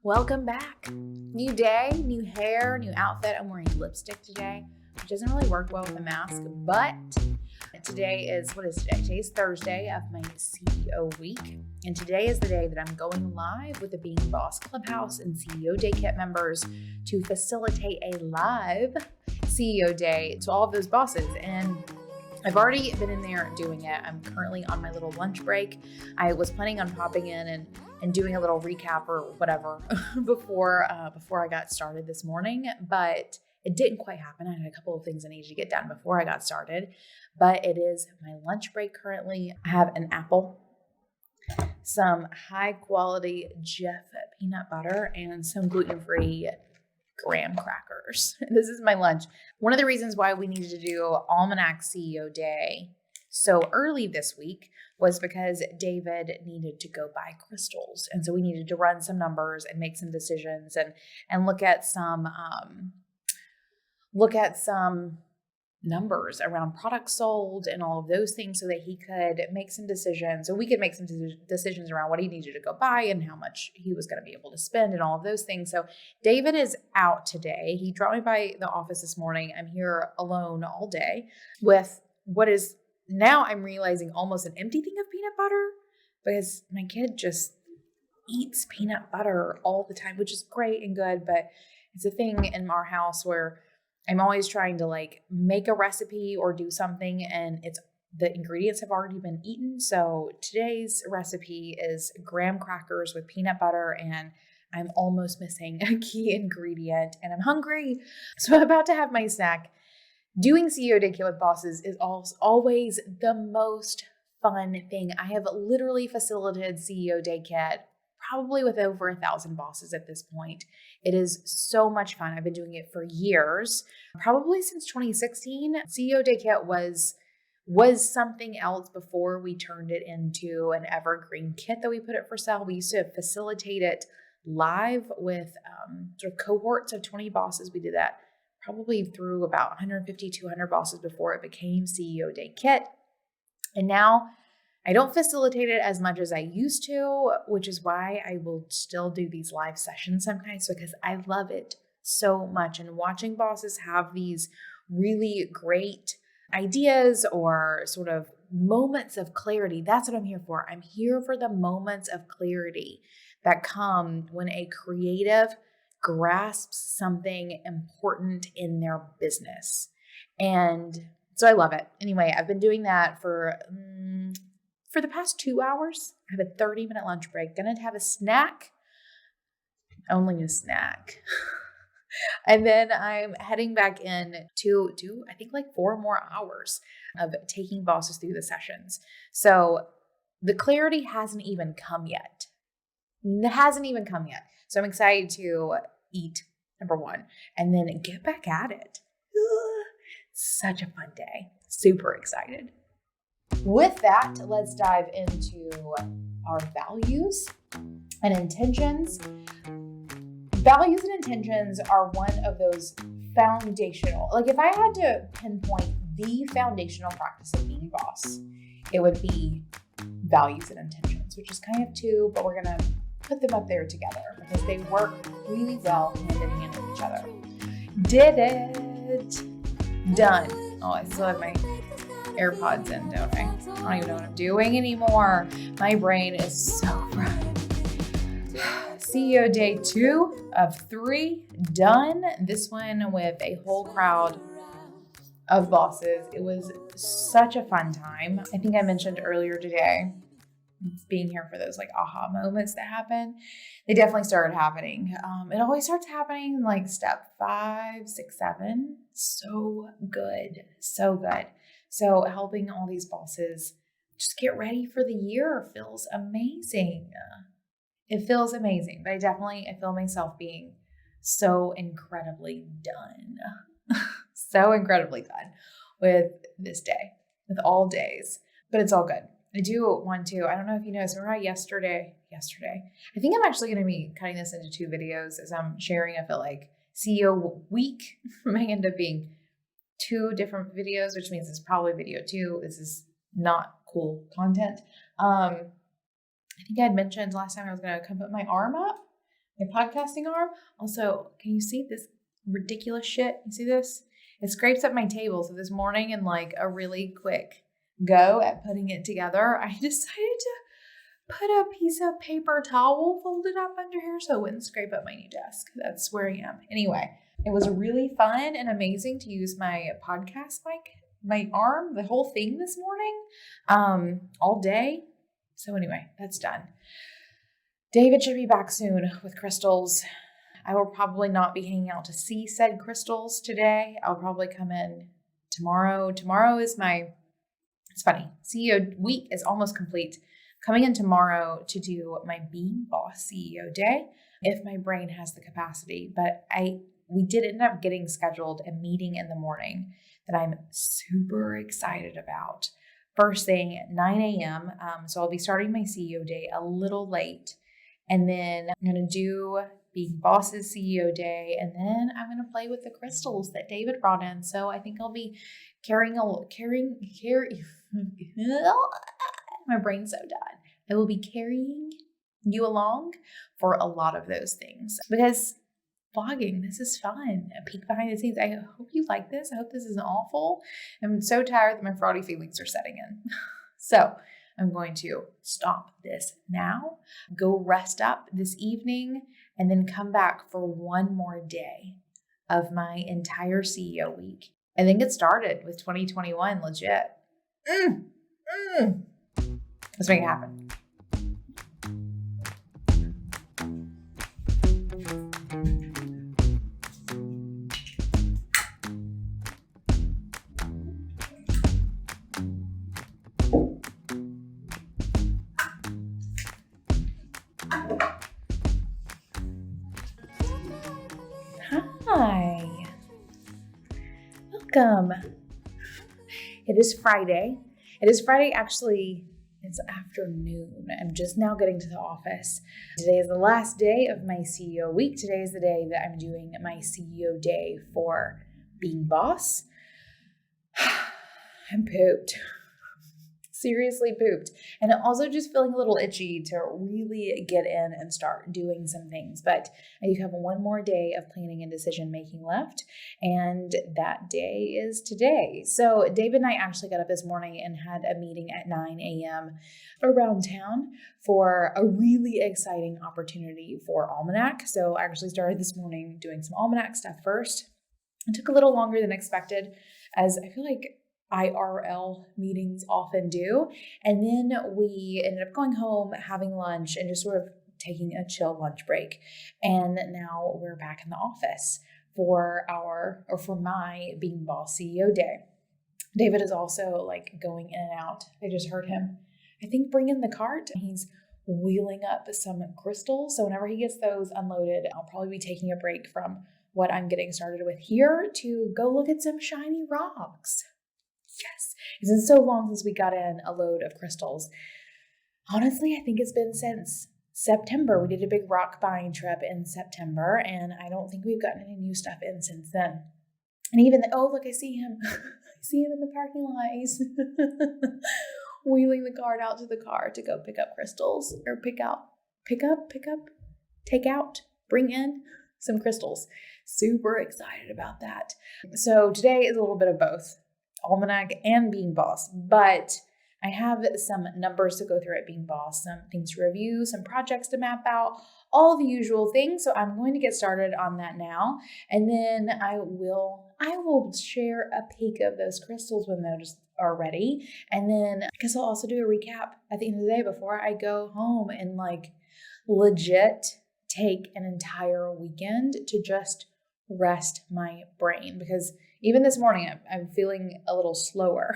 Welcome back. New day, new hair, new outfit. I'm wearing lipstick today, which doesn't really work well with a mask, but today is, what is today? Today is Thursday of my CEO week, and today is the day that I'm going live with the Being Boss Clubhouse and CEO Day Kit members to facilitate a live CEO Day to all of those bosses. And I've already been in there doing it. I'm currently on my little lunch break. I was planning on popping in and doing a little recap or whatever before I got started this morning, but it didn't quite happen. I had a couple of things I needed to get done before I got started, but it is my lunch break currently. I have an apple, some high quality Jif peanut butter, and some gluten-free graham crackers. This is my lunch. One of the reasons why we needed to do ALMANAC CEO Day so early this week was because David needed to go buy crystals. And so we needed to run some numbers and make some decisions and look at some numbers around products sold and all of those things so that he could make some decisions. So we could make some decisions around what he needed to go buy and how much he was going to be able to spend and all of those things. So David is out today. He dropped me by the office this morning. I'm here alone all day with what is now I'm realizing almost an empty thing of peanut butter because my kid just eats peanut butter all the time, which is great and good. But it's a thing in our house where I'm always trying to like make a recipe or do something and the ingredients have already been eaten. So today's recipe is graham crackers with peanut butter, and I'm almost missing a key ingredient and I'm hungry. So I'm about to have my snack. Doing CEO Day Kit with bosses is always the most fun thing. I have literally facilitated CEO Day Kit probably with over 1,000 bosses at this point. It is so much fun. I've been doing it for years, probably since 2016. CEO Day Kit was something else before we turned it into an evergreen kit that we put it for sale. We used to facilitate it live with sort of cohorts of 20 bosses. We did that probably through about 150, 200 bosses before it became CEO Day Kit. And now I don't facilitate it as much as I used to, which is why I will still do these live sessions sometimes because I love it so much. And watching bosses have these really great ideas or sort of moments of clarity, that's what I'm here for. I'm here for the moments of clarity that come when a creative grasps something important in their business. And so I love it. Anyway, I've been doing that for the past 2 hours. I have a 30-minute lunch break. Gonna have a snack, only a snack. And then I'm heading back in to do, I think, like 4 more hours of taking bosses through the sessions. So the clarity hasn't even come yet. It hasn't even come yet. So I'm excited to eat, number one, and then get back at it. Such a fun day. Super excited. With that, let's dive into our values and intentions. Values and intentions are one of those foundational, like if I had to pinpoint the foundational practice of being a boss, it would be values and intentions, which is kind of two, but we're going to put them up there together because they work really well hand in hand with each other. Did it. Done. Oh, I still have my AirPods in, don't I? I don't even know what I'm doing anymore. My brain is so fried. CEO Day 2 of 3 done. This one with a whole crowd of bosses. It was such a fun time. I think I mentioned earlier today being here for those like aha moments that happen. They definitely started happening. It always starts happening like step 5, 6, 7. So good. So good. So helping all these bosses just get ready for the year feels amazing. It feels amazing, but I feel myself being so incredibly done. So incredibly done with this day, with all days, but it's all good. I do want to, I don't know if you noticed, remember yesterday, I think I'm actually going to be cutting this into 2 videos as I'm sharing. I feel like CEO week may end up being 2 different videos, which means it's probably video 2. This is not cool content. I think I had mentioned last time I was going to come put my arm up, My podcasting arm. Also, can you see this ridiculous shit? You see this? It scrapes up my table. So this morning, in like a really quick go at putting it together, I decided to put a piece of paper towel folded up under here so it wouldn't scrape up my new desk. That's where I am. Anyway, it was really fun and amazing to use my podcast mic, my arm, the whole thing this morning, all day. So anyway, that's done. David should be back soon with crystals. I will probably not be hanging out to see said crystals today. I'll probably come in tomorrow. Tomorrow is it's funny, CEO week is almost complete. Coming in tomorrow to do my Being Boss CEO day, if my brain has the capacity. But we did end up getting scheduled a meeting in the morning that I'm super excited about. First thing at 9 a.m. So I'll be starting my CEO day a little late. And then I'm going to do Being Boss's CEO day. And then I'm going to play with the crystals that David brought in. So I think I'll be carrying my brain's so done. I will be carrying you along for a lot of those things because vlogging, this is fun. A peek behind the scenes. I hope you like this. I hope this isn't awful. I'm so tired that my fraudy feelings are setting in. So I'm going to stop this now, go rest up this evening, and then come back for one more day of my entire CEO week and then get started with 2021 legit. Let's make it happen. Hi. Welcome. It is Friday. It is Friday, actually. It's afternoon. I'm just now getting to the office. Today is the last day of my CEO week. Today is the day that I'm doing my CEO day for Being Boss. I'm pooped. Seriously pooped. And also just feeling a little itchy to really get in and start doing some things. But I do have one more day of planning and decision making left. And that day is today. So David and I actually got up this morning and had a meeting at 9 a.m. around town for a really exciting opportunity for ALMANAC. So I actually started this morning doing some ALMANAC stuff first. It took a little longer than expected, as I feel like IRL meetings often do. And then we ended up going home, having lunch, and just sort of taking a chill lunch break. And now we're back in the office for my Being Boss CEO day. David is also like going in and out. I just heard him, I think, bring in the cart. He's wheeling up some crystals. So whenever he gets those unloaded, I'll probably be taking a break from what I'm getting started with here to go look at some shiny rocks. Yes, it's been so long since we got in a load of crystals. Honestly, I think it's been since September. We did a big rock buying trip in September, and I don't think we've gotten any new stuff in since then. And even, oh, look, I see him. I see him in the parking lot. He's wheeling the cart out to the car to go pick up crystals, or take out, bring in some crystals. Super excited about that. So today is a little bit of both. ALMANAC and Being Boss, but I have some numbers to go through at Being Boss, some things to review, some projects to map out, all the usual things. So I'm going to get started on that now, and then I will share a peek of those crystals when those are ready, and then I guess I'll also do a recap at the end of the day before I go home and like legit take an entire weekend to just rest my brain, because even this morning I'm feeling a little slower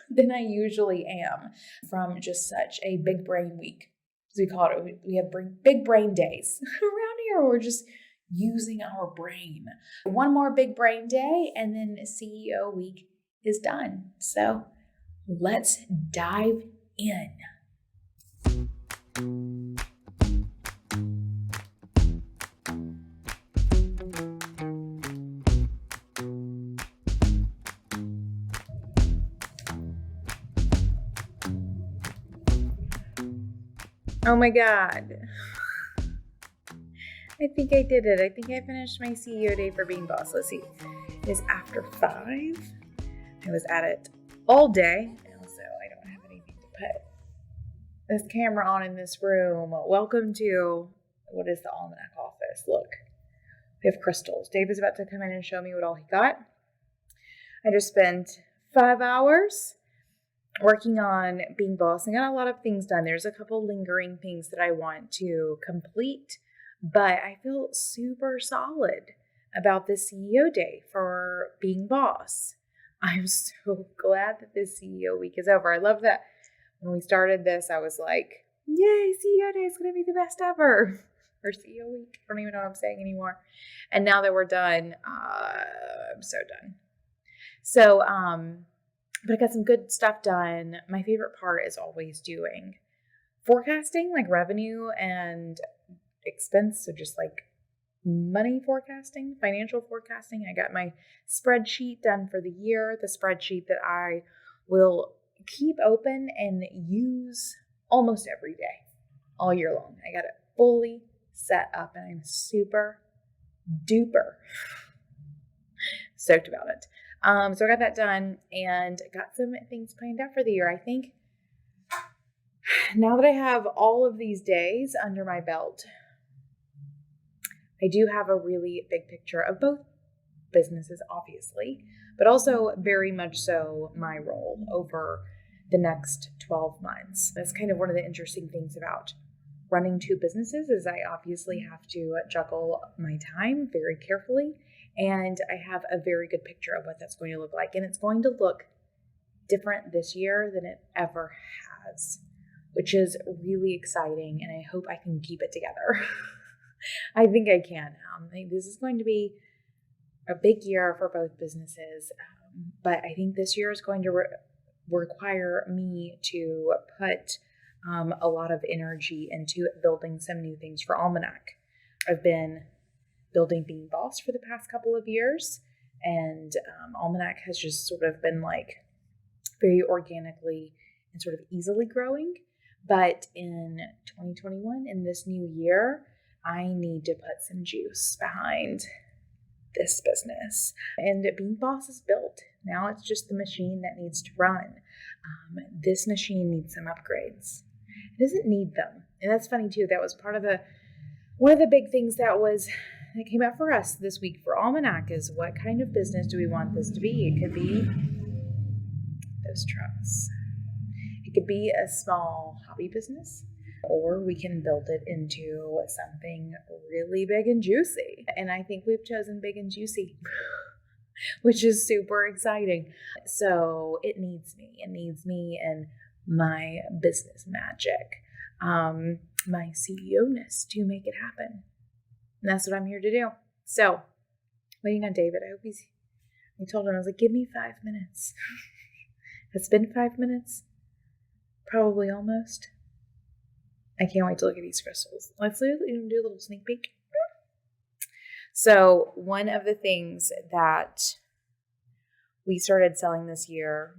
than I usually am from just such a big brain week, as we call it. We have big brain days around here. We're just using our brain. One more big brain day and then CEO week is done. So let's dive in. Oh my God. I think I did it. I think I finished my CEO day for Being Boss. Let's see. It is after 5. I was at it all day. And also, I don't have anything to put this camera on in this room. Welcome to, what is the Almanac office? Look, we have crystals. Dave is about to come in and show me what all he got. I just spent 5 hours working on Being Boss. I got a lot of things done. There's a couple lingering things that I want to complete, but I feel super solid about this CEO day for Being Boss. I'm so glad that this CEO week is over. I love that when we started this, I was like, yay, CEO day is going to be the best ever. Or CEO week. I don't even know what I'm saying anymore. And now that we're done, I'm so done. So, but I got some good stuff done. My favorite part is always doing forecasting, like revenue and expense. So just like money forecasting, financial forecasting. I got my spreadsheet done for the year, the spreadsheet that I will keep open and use almost every day, all year long. I got it fully set up and I'm super duper stoked about it. So I got that done and got some things planned out for the year. I think now that I have all of these days under my belt, I do have a really big picture of both businesses, obviously, but also very much so my role over the next 12 months. That's kind of one of the interesting things about running 2 businesses is I obviously have to juggle my time very carefully. And I have a very good picture of what that's going to look like. And it's going to look different this year than it ever has, which is really exciting. And I hope I can keep it together. I think I can. This is going to be a big year for both businesses. But I think this year is going to require me to put a lot of energy into building some new things for Almanac. I've been building Being Boss for the past couple of years, and Almanac has just sort of been like very organically and sort of easily growing. But in 2021, in this new year, I need to put some juice behind this business. And Being Boss is built. Now it's just the machine that needs to run. This machine needs some upgrades. It doesn't need them. And that's funny too. That was one of the big things that came out for us this week for Almanac is what kind of business do we want this to be? It could be those trucks. It could be a small hobby business, or we can build it into something really big and juicy. And I think we've chosen big and juicy, which is super exciting. So it needs me. It needs me and my business magic, my CEO-ness to make it happen. And that's what I'm here to do. So, waiting on David. I told him, I was like, give me 5 minutes. It's been 5 minutes. Probably almost. I can't wait to look at these crystals. Let's do a little sneak peek. So, one of the things that we started selling this year,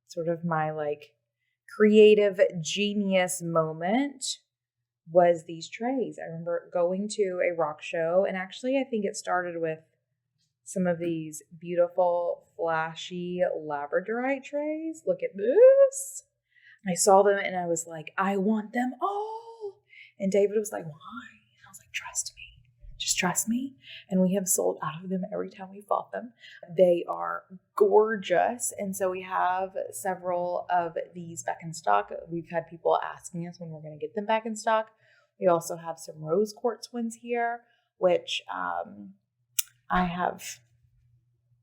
sort of my like creative genius moment, was these trays. I remember going to a rock show, and actually I think it started with some of these beautiful, flashy labradorite trays. Look at this. I saw them and I was like, I want them all. And David was like, why? And I was like, trust me. Just trust me. And we have sold out of them every time we bought them. They are gorgeous. And so we have several of these back in stock. We've had people asking us when we're going to get them back in stock. We also have some rose quartz ones here, which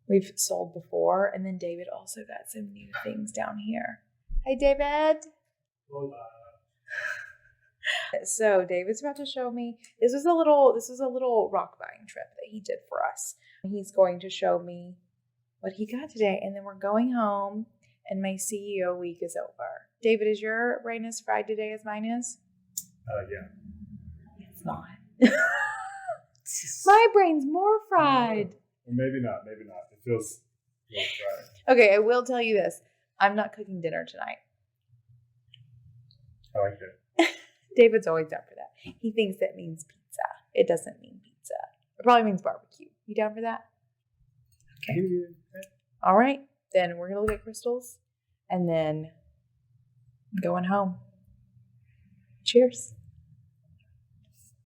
we've sold before. And then David also got some new things down here. Hi, David. Hola. So David's about to show me, this was a little rock buying trip that he did for us. He's going to show me what he got today. And then we're going home and my CEO week is over. David, is your brain as fried today as mine is? Yeah. It's not. My brain's more fried. Or maybe not. It feels fried. Okay, I will tell you this. I'm not cooking dinner tonight. I like it. David's always up for that. He thinks that means pizza. It doesn't mean pizza. It probably means barbecue. You down for that? Okay. All right. Then we're going to look at crystals and then going home. Cheers.